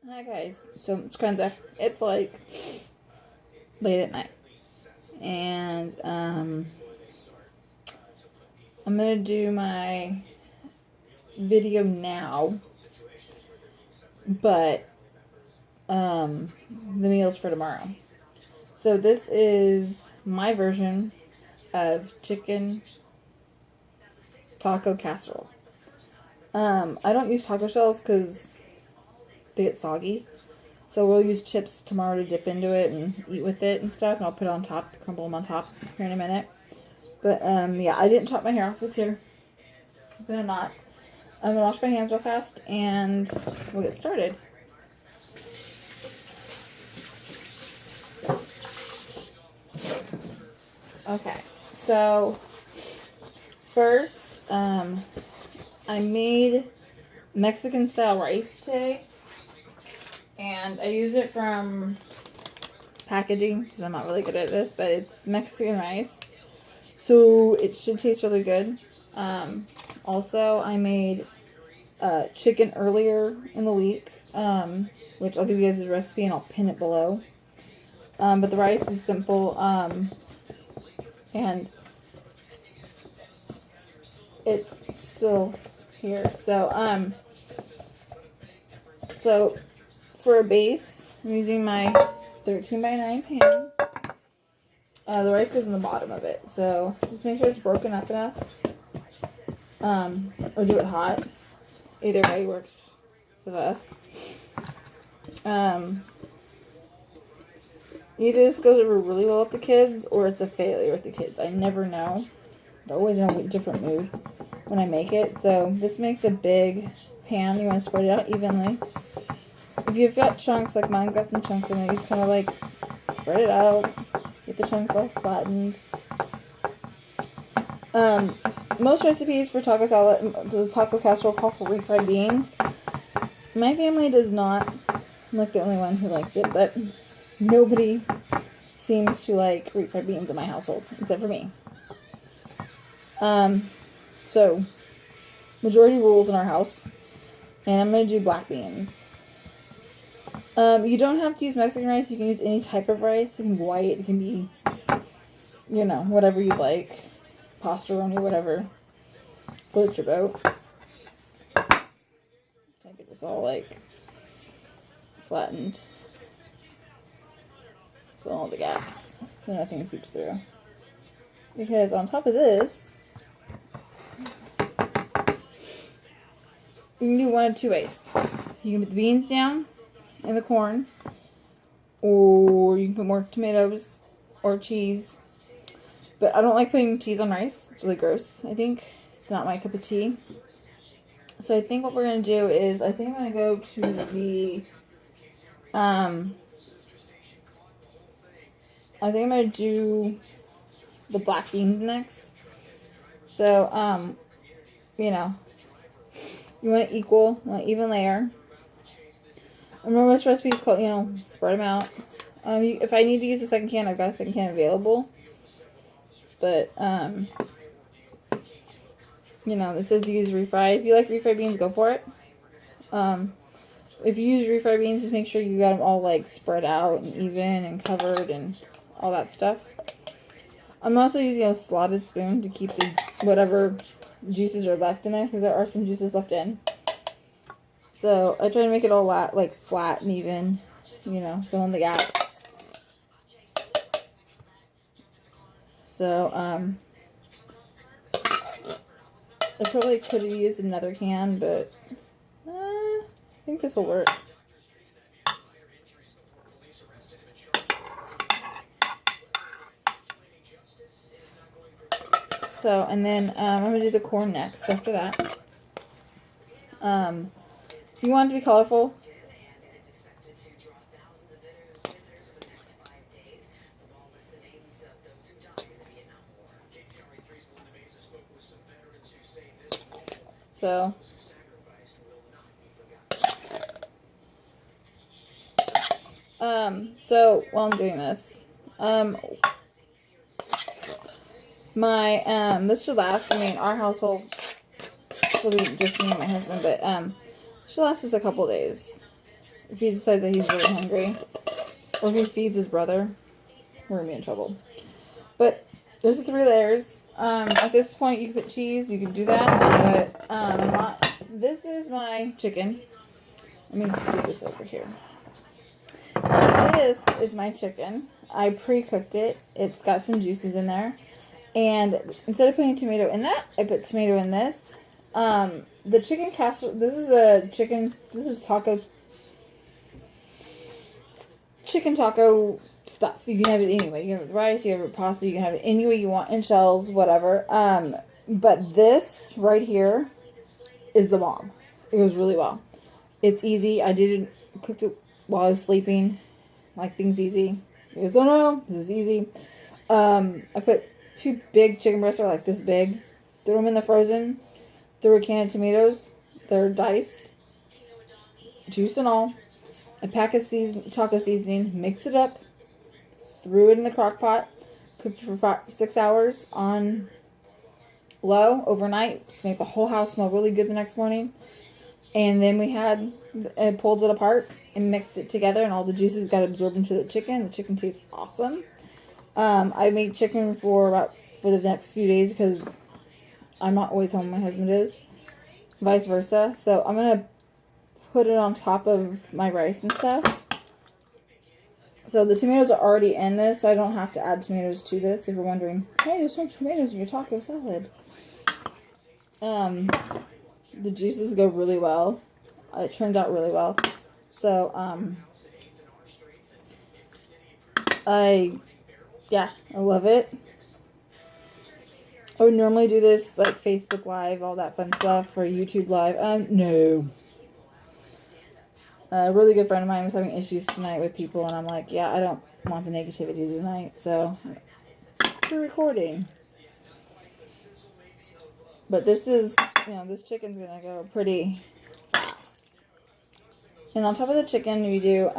Hi guys, so it's Krenza. It's like late at night, and I'm gonna do my video now, but the meal's for tomorrow. So this is my version of chicken taco casserole. I don't use taco shells because they get soggy. So we'll use chips tomorrow to dip into it and eat with it and stuff. And I'll put it on top, crumble them on top here in a minute. But, yeah, I didn't chop my hair off. It's here. I'm gonna not. I'm gonna wash my hands real fast and we'll get started. Okay, so first, I made Mexican style rice today. And I used it from packaging because I'm not really good at this, but it's Mexican rice. So it should taste really good. Also, I made chicken earlier in the week, which I'll give you guys the recipe and I'll pin it below. But the rice is simple, and it's still here. So for a base, I'm using my 13x9 pan. The rice goes in the bottom of it, so just make sure it's broken up enough. Or do it hot. Either way works with us. Either this goes over really well with the kids, or it's a failure with the kids. I never know. They're always in a different mood when I make it. So this makes a big pan. You want to spread it out evenly. If you've got chunks, like mine's got some chunks in it, you just kind of like spread it out, get the chunks all flattened. Most recipes for taco salad, the taco casserole call for refried beans. My family does not. I'm like the only one who likes it, but nobody seems to like refried beans in my household, except for me. So, majority rules in our house, and I'm going to do black beans. You don't have to use Mexican rice. You can use any type of rice. It can be white. It can be, whatever you like. Pastaroni, whatever. Float your boat. Try to get this all, like, flattened. Fill all the gaps so nothing seeps through. Because on top of this, you can do one of two ways. You can put the beans down and the corn, or you can put more tomatoes or cheese, but I don't like putting cheese on rice. It's really gross. I think it's not my cup of tea. So I think what we're going to do is, I think I'm going to go to the I think I'm going to do the black beans next. So you want to equal, even layer. Remember, most recipes call, spread them out. If I need to use a second can, I've got a second can available. But, this says use refried. If you like refried beans, go for it. If you use refried beans, just make sure you got them all, like, spread out and even and covered and all that stuff. I'm also using a slotted spoon to keep whatever juices are left in there, because there are some juices left in. So I try to make it all flat and even, fill in the gaps. So, I probably could have used another can, but I think this will work. So, and then I'm going to do the corn next after that. You want it to be colorful. So while I'm doing this, this should last. Our household will be just me and my husband, but should last us a couple days. if he decides that he's really hungry, or if he feeds his brother, we're gonna be in trouble. But there's 3 layers. At this point, you can put cheese. You can do that, but I'm not. This is my chicken. Let me scoot this over here. This is my chicken. I pre-cooked it. It's got some juices in there. And instead of putting tomato in that, I put tomato in this. The chicken casserole, this is chicken taco stuff. You can have it anyway. You can have it with rice, you have it with pasta, you can have it any way you want, in shells, whatever. But this right here is the bomb. It goes really well. It's easy. I cooked it while I was sleeping. Like things easy. He goes, oh no, this is easy. I put 2 big chicken breasts are like this big. Threw them in the frozen. Threw a can of tomatoes. They're diced. Juice and all. A pack of taco seasoning. Mix it up. Threw it in the crock pot. Cooked it for 6 hours on low overnight. Just make the whole house smell really good the next morning. And then I pulled it apart and mixed it together, and all the juices got absorbed into the chicken. The chicken tastes awesome. I made chicken for the next few days because I'm not always home. My husband is. Vice versa. So I'm going to put it on top of my rice and stuff. So the tomatoes are already in this, so I don't have to add tomatoes to this. If you're wondering, hey, there's no tomatoes in your taco salad. The juices go really well. It turned out really well. So, I love it. I would normally do this like Facebook Live, all that fun stuff, or YouTube Live. No. A really good friend of mine was having issues tonight with people, and I'm like, yeah, I don't want the negativity tonight, so we're recording. But this is, this chicken's gonna go pretty fast. And on top of the chicken, we do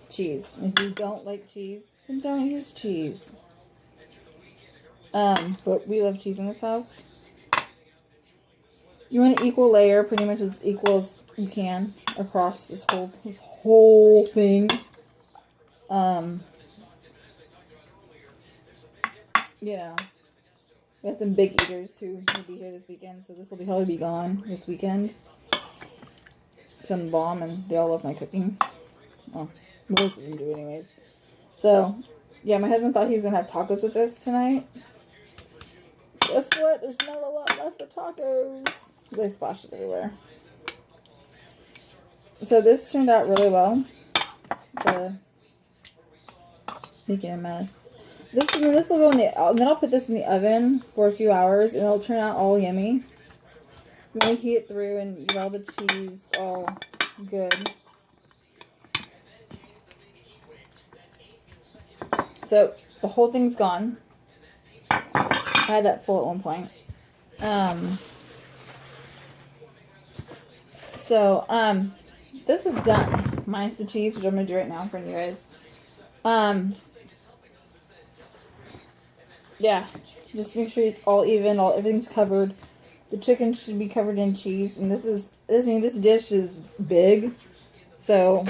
cheese. If you don't like cheese, then don't use cheese. But we love cheese in this house. You want an equal layer, pretty much as equal as you can across this whole thing. We have some big eaters who will be here this weekend, so this will probably be gone this weekend. Some bomb, and they all love my cooking. Well, most of them do anyways. So, yeah, my husband thought he was going to have tacos with us tonight. Guess what? There's not a lot left for tacos. They splashed it everywhere. So this turned out really well. Making a mess. This will go in and then I'll put this in the oven for a few hours, and it'll turn out all yummy. When we heat it through and get all the cheese all good. So the whole thing's gone. I had that full at one point. This is done. Minus the cheese, which I'm going to do right now for you guys. Yeah, just make sure it's all even, everything's covered. The chicken should be covered in cheese, and this dish is big, so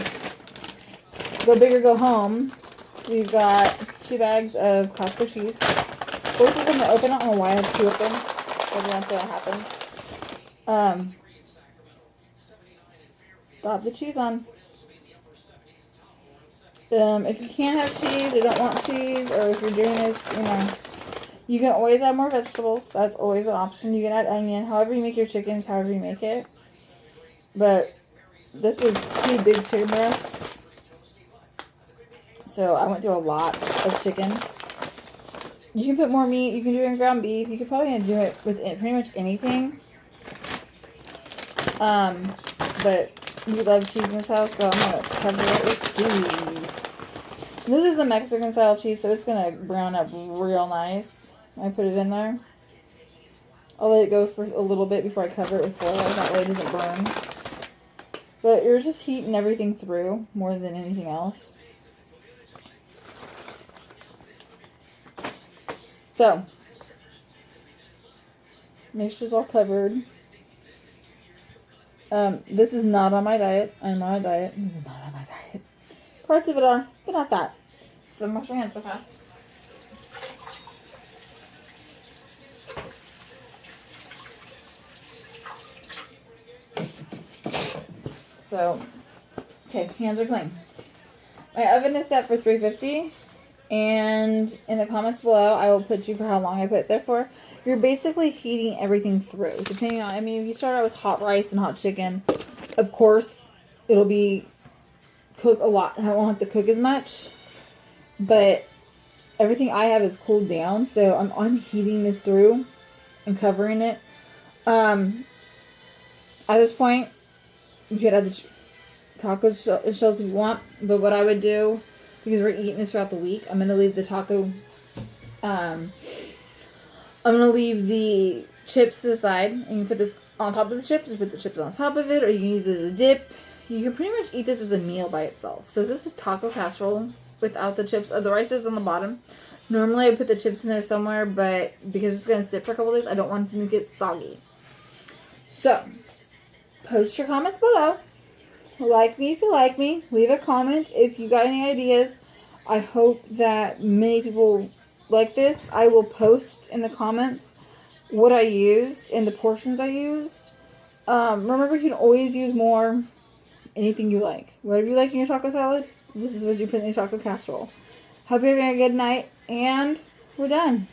go big or go home. We've got 2 bags of Costco cheese. Both of them are open. I don't know why I have 2 open. Every once in a while happens. Got the cheese on. If you can't have cheese or don't want cheese, or if you're doing this, you can always add more vegetables. That's always an option. You can add onion. However you make your chickens, however you make it. But this was 2 big chicken breasts. So I went through a lot of chicken. You can put more meat. You can do it in ground beef. You could probably do it with pretty much anything. But we love cheese in this house, so I'm going to cover it with cheese. And this is the Mexican style cheese, so it's going to brown up real nice. I put it in there. I'll let it go for a little bit before I cover it with foil. That way it doesn't burn. But you're just heating everything through more than anything else. So, make sure it's all covered. This is not on my diet. I'm on a diet. This is not on my diet. Parts of it are, but not that. So I'm washing my hands real fast. So, okay, hands are clean. My oven is set for 350, and in the comments below, I will put you for how long I put it there for. You're basically heating everything through, depending on, I mean, if you start out with hot rice and hot chicken, of course, it'll be cook a lot. I won't have to cook as much, but everything I have is cooled down, so I'm heating this through and covering it. At this point, you could add the taco shells if you want, but what I would do, because we're eating this throughout the week, I'm going to leave the taco, I'm going to leave the chips to the side, and you can put this on top of the chips, or put the chips on top of it, or you can use it as a dip. You can pretty much eat this as a meal by itself. So this is taco casserole without the chips. The rice is on the bottom. Normally I put the chips in there somewhere, but because it's going to sit for a couple days, I don't want them to get soggy. So, post your comments below. Like me if you like me. Leave a comment if you got any ideas. I hope that many people like this. I will post in the comments what I used and the portions I used. Remember, you can always use more. Anything you like. Whatever you like in your taco salad, this is what you put in your taco casserole. Hope you're having a good night, and we're done.